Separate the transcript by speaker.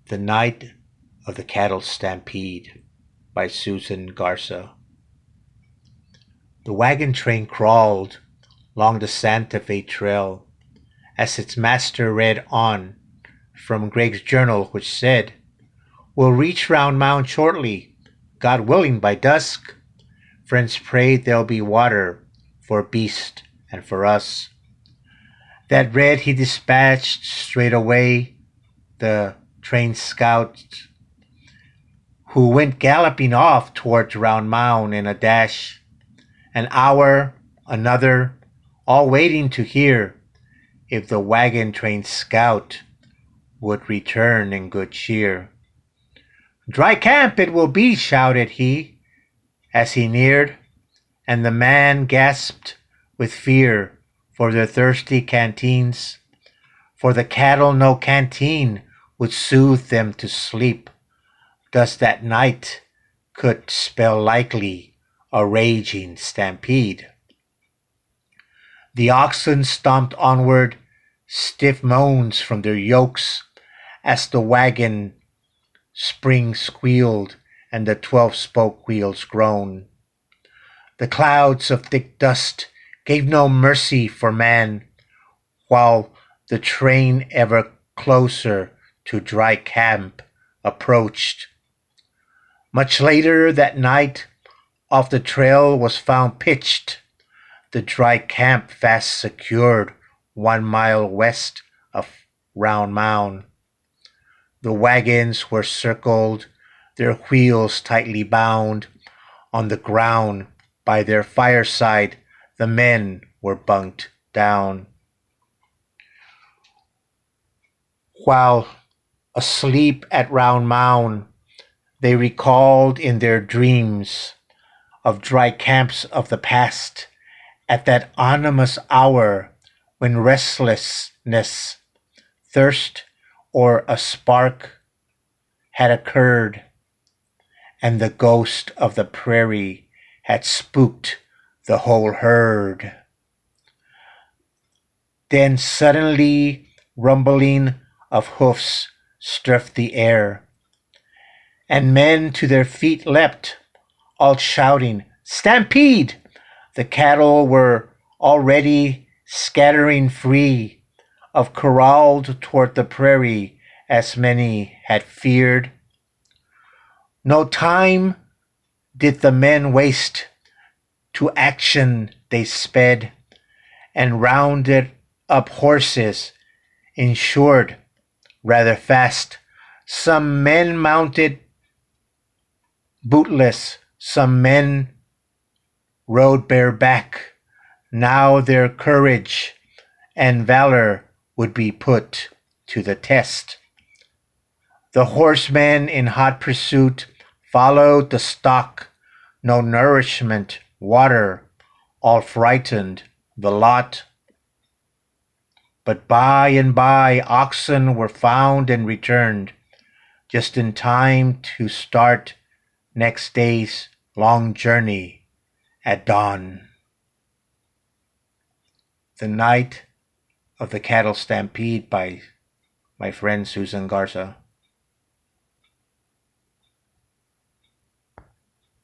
Speaker 1: The Night of the Cattle Stampede by Susan Garza. The wagon train crawled along the Santa Fe Trail as its master read on from Greg's journal, which said, "We'll reach Round Mound shortly, God willing, by dusk. Friends prayed there'll be water for beast and for us." That read, he dispatched straight away the train scout, who went galloping off towards Round Mound in a dash. An hour, another, all waiting to hear if the wagon train scout would return in good cheer. "Dry camp it will be," shouted he as he neared, and the man gasped with fear for their thirsty canteens. For the cattle no canteen would soothe them to sleep. Thus that night could spell likely a raging stampede. The oxen stomped onward, stiff moans from their yokes, as the wagon spring squealed and the 12-spoke wheels groaned. The clouds of thick dust gave no mercy for man, while the train ever closer to dry camp approached. Much later that night, off the trail was found pitched the dry camp fast secured 1 mile west of Round Mound. The wagons were circled, their wheels tightly bound. On the ground by their fireside the men were bunked down. While asleep at Round Mound, they recalled in their dreams of dry camps of the past, at that ominous hour when restlessness, thirst, or a spark had occurred, and the ghost of the prairie had spooked the whole herd. Then suddenly rumbling of hoofs struck the air, and men to their feet leapt, all shouting, "Stampede!" The cattle were already scattering free, of corralled toward the prairie, as many had feared. No time did the men waste, to action they sped, and rounded up horses, insured rather fast. Some men mounted bootless, some men rode bareback. Now their courage and valor would be put to the test. The horsemen in hot pursuit followed the stock, no nourishment, water, all frightened the lot. But by and by oxen were found and returned, just in time to start next day's long journey at dawn. The Night of the Cattle Stampede by my friend Susan Garza.